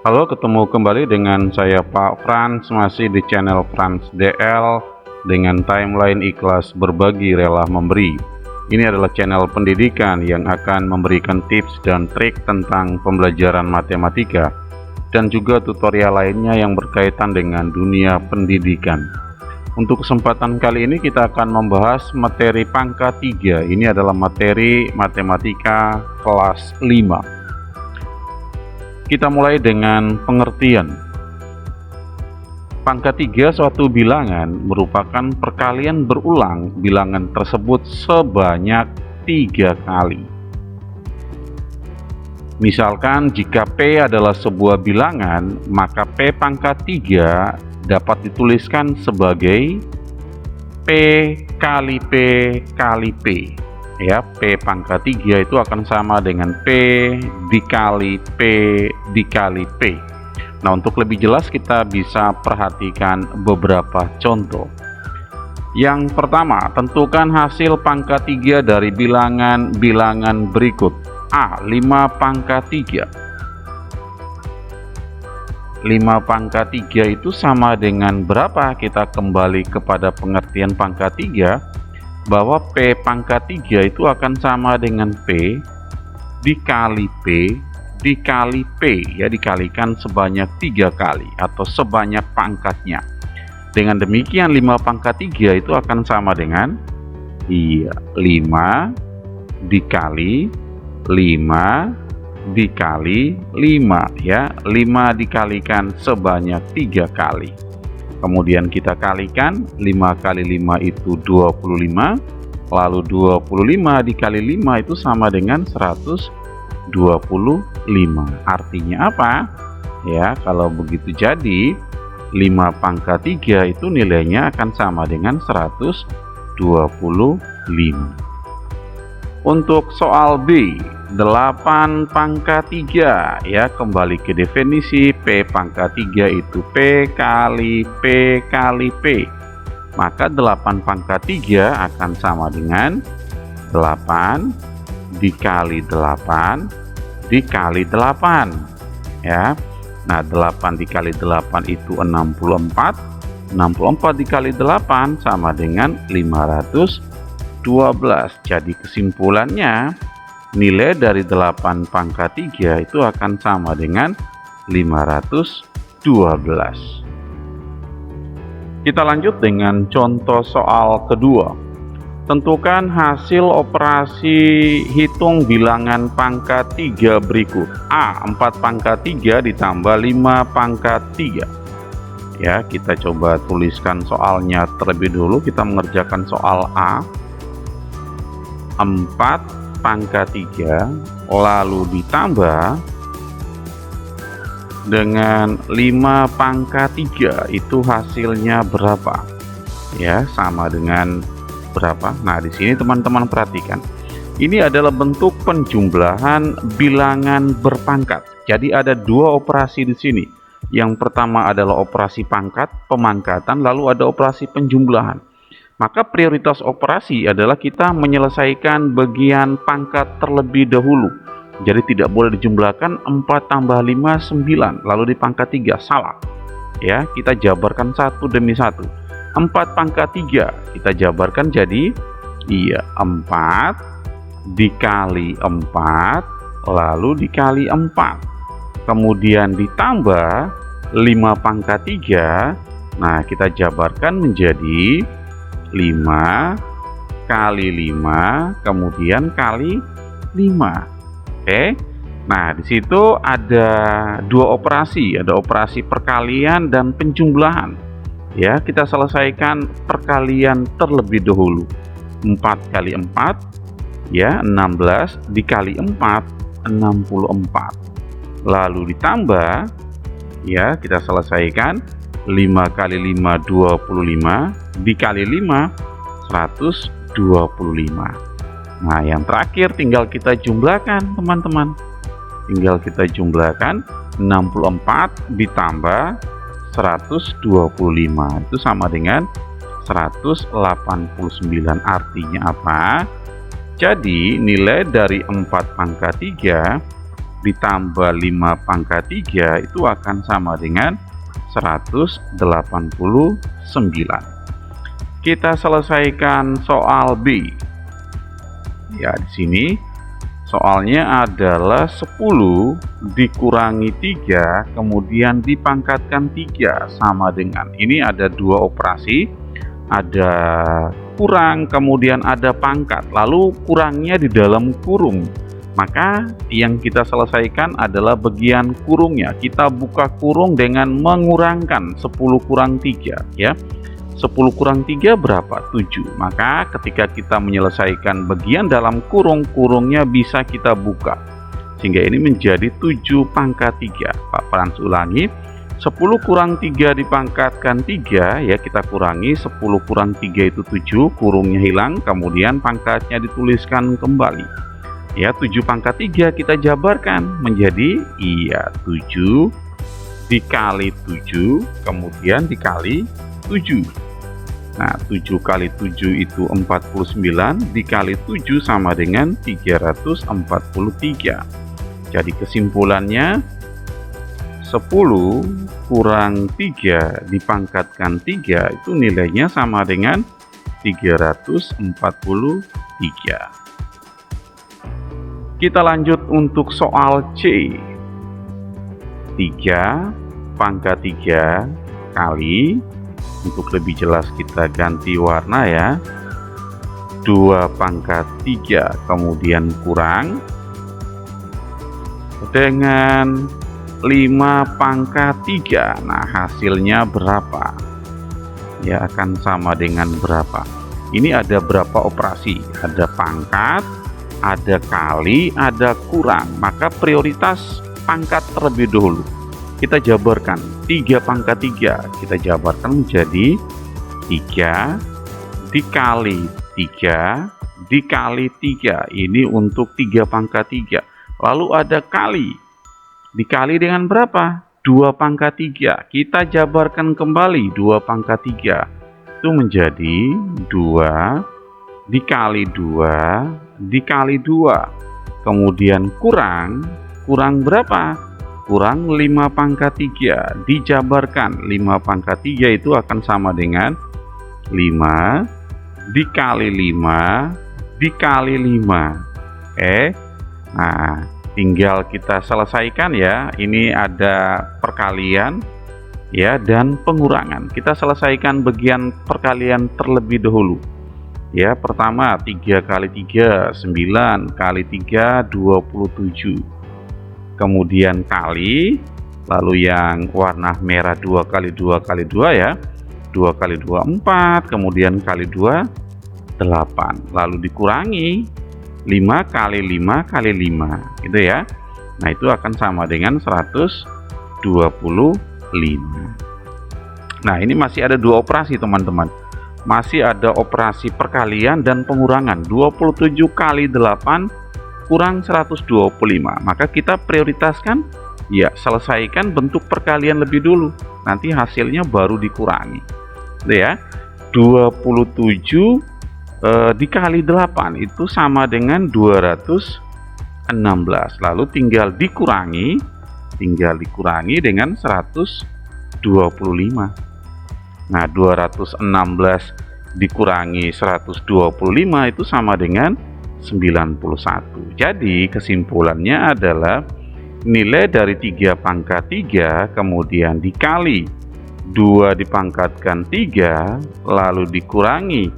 Halo, ketemu kembali dengan saya Pak Frans, masih di channel Frans DL dengan timeline ikhlas berbagi rela memberi. Ini adalah channel pendidikan yang akan memberikan tips dan trik tentang pembelajaran matematika dan juga tutorial lainnya yang berkaitan dengan dunia pendidikan. Untuk kesempatan kali ini kita akan membahas materi pangkat 3. Ini adalah materi matematika kelas 5. Kita mulai dengan pengertian. Pangkat 3 suatu bilangan merupakan perkalian berulang bilangan tersebut sebanyak 3 kali. Misalkan jika P adalah sebuah bilangan, maka P pangkat 3 dapat dituliskan sebagai P kali P kali P. Ya, P pangkat 3 itu akan sama dengan P dikali P dikali P. Nah, untuk lebih jelas kita bisa perhatikan beberapa contoh. Yang pertama, tentukan hasil pangkat 3 dari bilangan-bilangan berikut. A. 5 pangkat 3. 5 pangkat 3 itu sama dengan berapa? Kita kembali kepada pengertian pangkat 3, bahwa P pangkat 3 itu akan sama dengan P dikali P dikali P, ya, dikalikan sebanyak 3 kali atau sebanyak pangkatnya. Dengan demikian 5 pangkat 3 itu akan sama dengan 5 dikali 5 dikali 5, ya, 5 dikalikan sebanyak 3 kali. Kemudian kita kalikan, 5 kali 5 itu 25, lalu 25 dikali 5 itu sama dengan 125. Artinya apa? Ya, kalau begitu jadi 5 pangkat 3 itu nilainya akan sama dengan 125. Untuk soal B, 8 pangkat 3, ya, kembali ke definisi. P pangkat 3 itu P kali P kali P, maka 8 pangkat 3 akan sama dengan 8 dikali 8 dikali 8, ya. Nah, 8 dikali 8 itu 64 dikali 8 sama dengan 512. Jadi kesimpulannya, nilai dari 8 pangkat 3 itu akan sama dengan 512. Kita lanjut dengan contoh soal kedua. Tentukan hasil operasi hitung bilangan pangkat 3 berikut. A. 4 pangkat 3 ditambah 5 pangkat 3. Ya, kita coba tuliskan soalnya terlebih dulu. Kita mengerjakan soal A. 4 pangkat 3 lalu ditambah dengan 5 pangkat 3, itu hasilnya berapa? Ya, sama dengan berapa? Nah, di sini teman-teman perhatikan. Ini adalah bentuk penjumlahan bilangan berpangkat. Jadi ada 2 operasi di sini. Yang pertama adalah operasi pangkat, pemangkatan, lalu ada operasi penjumlahan. Maka prioritas operasi adalah kita menyelesaikan bagian pangkat terlebih dahulu. Jadi tidak boleh dijumlahkan 4 tambah 5, 9, lalu di pangkat 3, salah. Ya, kita jabarkan satu demi satu. 4 pangkat 3, kita jabarkan jadi 4 dikali 4, lalu dikali 4. Kemudian ditambah 5 pangkat 3, nah kita jabarkan menjadi 5 kali 5 kemudian kali 5. Oke. Nah, di situ ada 2 operasi, ada operasi perkalian dan penjumlahan. Ya, kita selesaikan perkalian terlebih dahulu. 4 kali 4, ya, 16 dikali 4, 64. Lalu ditambah, ya, kita selesaikan 5 kali 5, 25 dikali 5, 125. Nah, yang terakhir tinggal kita jumlahkan, teman-teman. Tinggal kita jumlahkan 64 ditambah 125, itu sama dengan 189. Artinya apa? Jadi nilai dari 4 pangkat 3 ditambah 5 pangkat 3 itu akan sama dengan 189. Kita selesaikan soal B. Ya, di sini soalnya adalah 10 dikurangi 3 kemudian dipangkatkan 3 sama dengan, ini ada dua operasi, ada kurang kemudian ada pangkat, lalu kurangnya di dalam kurung. Maka yang kita selesaikan adalah bagian kurungnya. Kita buka kurung dengan mengurangkan 10 kurang 3 ya. 10 kurang 3 berapa? 7. Maka ketika kita menyelesaikan bagian dalam kurung, kurungnya bisa kita buka. Sehingga ini menjadi 7 pangkat 3. Pak Frans ulangi. 10 kurang 3 dipangkatkan 3 ya, kita kurangi 10 kurang 3 itu 7, kurungnya hilang, kemudian pangkatnya dituliskan kembali. Ya, 7 pangkat 3 kita jabarkan menjadi 7 dikali 7 kemudian dikali 7. Nah, 7 kali 7 itu 49, dikali 7 sama dengan 343. Jadi kesimpulannya 10 kurang 3 dipangkatkan 3 itu nilainya sama dengan 343. Kita lanjut untuk soal C. 3 pangkat 3 kali, untuk lebih jelas kita ganti warna ya, 2 pangkat 3 kemudian kurang dengan 5 pangkat 3. Nah, hasilnya berapa? Ya, akan sama dengan berapa? Ini ada berapa operasi? Ada pangkat, ada kali, ada kurang. Maka prioritas pangkat terlebih dahulu. Kita jabarkan 3 pangkat 3, kita jabarkan menjadi 3 dikali 3 dikali 3. Ini untuk 3 pangkat 3. Lalu ada kali, dikali dengan berapa? 2 pangkat 3. Kita jabarkan kembali 2 pangkat 3 itu menjadi 2 dikali 2 dikali 2. Kemudian kurang berapa? Kurang 5 pangkat 3, dijabarkan 5 pangkat 3 itu akan sama dengan 5 dikali 5 dikali 5. Nah, tinggal kita selesaikan ya. Ini ada perkalian ya dan pengurangan. Kita selesaikan bagian perkalian terlebih dahulu ya. Pertama 3 kali 3 9 kali 3 27. Kemudian kali, lalu yang warna merah 2 kali 2 kali 2 ya, 2 kali 2 4, kemudian kali 2 8, lalu dikurangi 5 kali 5 kali 5 gitu ya. Nah, itu akan sama dengan 125. Nah, ini masih ada dua operasi teman-teman, masih ada operasi perkalian dan pengurangan. 27 kali 8 kurang 125. Maka kita prioritaskan ya, selesaikan bentuk perkalian lebih dulu, nanti hasilnya baru dikurangi ya. 27 dikali 8 itu sama dengan 216, lalu tinggal dikurangi dengan 125. Nah, 216 dikurangi 125 itu sama dengan 91. Jadi kesimpulannya adalah nilai dari 3 pangkat 3 kemudian dikali 2 dipangkatkan 3 lalu dikurangi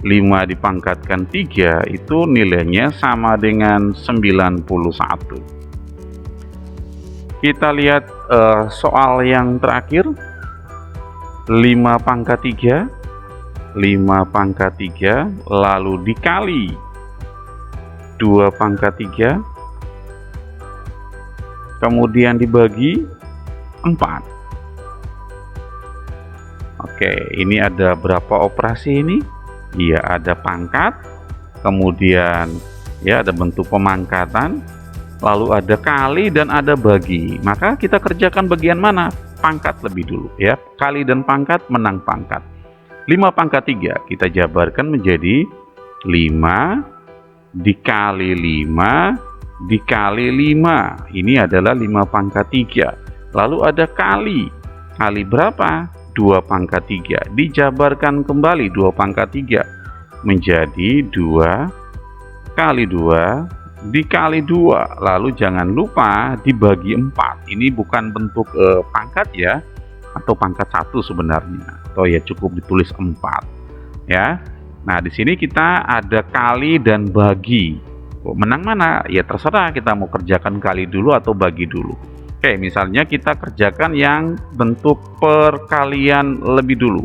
5 dipangkatkan 3 itu nilainya sama dengan 91. Kita lihat soal yang terakhir. 5 pangkat 3 lalu dikali 2 pangkat 3 kemudian dibagi 4. Oke, ini ada berapa operasi ini? Iya, ada pangkat, kemudian ya ada bentuk pemangkatan, lalu ada kali dan ada bagi. Maka kita kerjakan bagian mana? Pangkat lebih dulu ya. Kali dan pangkat menang pangkat. 5 pangkat 3 kita jabarkan menjadi 5 dikali 5 dikali 5, ini adalah 5 pangkat 3. Lalu ada kali berapa? 2 pangkat 3. Dijabarkan kembali 2 pangkat 3 menjadi 2 kali 2 dikali 2. Lalu jangan lupa dibagi 4. Ini bukan bentuk pangkat ya, atau pangkat 1 sebenarnya, atau ya cukup ditulis 4 ya. Nah, di sini kita ada kali dan bagi. Menang mana? Ya terserah, kita mau kerjakan kali dulu atau bagi dulu. Oke, misalnya kita kerjakan yang bentuk perkalian lebih dulu.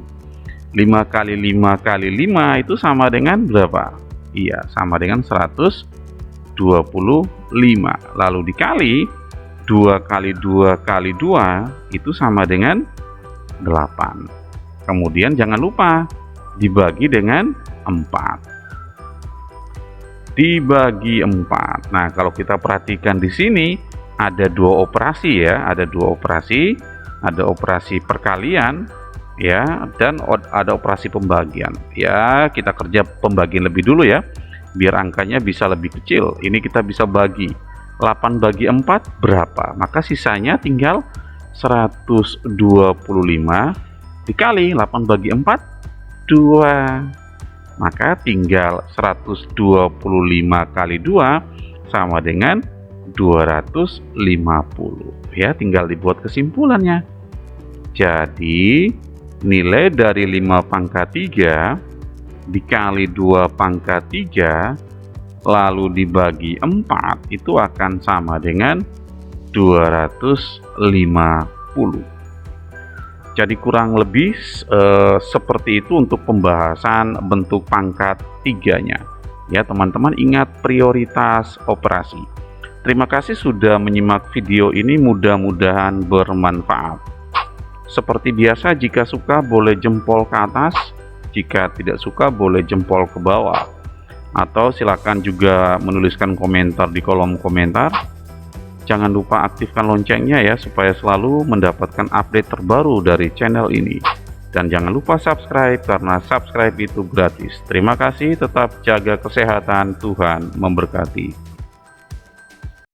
5 kali 5 kali 5 itu sama dengan berapa? Iya, sama dengan 125. Lalu dikali 2 kali 2 kali 2 itu sama dengan 8. Kemudian jangan lupa dibagi dengan 4. Dibagi 4. Nah, kalau kita perhatikan di sini ada 2 operasi ya, ada 2 operasi, ada operasi perkalian ya, dan ada operasi pembagian. Ya, kita kerja pembagian lebih dulu ya, biar angkanya bisa lebih kecil. Ini kita bisa bagi 8 bagi 4 berapa? Maka sisanya tinggal 125 dikali 8 bagi 4 2. Maka tinggal 125 kali 2 sama dengan 250 ya, tinggal dibuat kesimpulannya. Jadi nilai dari 5 pangkat 3 dikali 2 pangkat 3 lalu dibagi 4 itu akan sama dengan 250. Jadi kurang lebih seperti itu untuk pembahasan bentuk pangkat 3-nya. Ya, teman-teman ingat prioritas operasi. Terima kasih sudah menyimak video ini, mudah-mudahan bermanfaat. Seperti biasa, jika suka boleh jempol ke atas, jika tidak suka boleh jempol ke bawah. Atau silakan juga menuliskan komentar di kolom komentar. Jangan lupa aktifkan loncengnya ya, supaya selalu mendapatkan update terbaru dari channel ini. Dan jangan lupa subscribe, karena subscribe itu gratis. Terima kasih, tetap jaga kesehatan, Tuhan memberkati.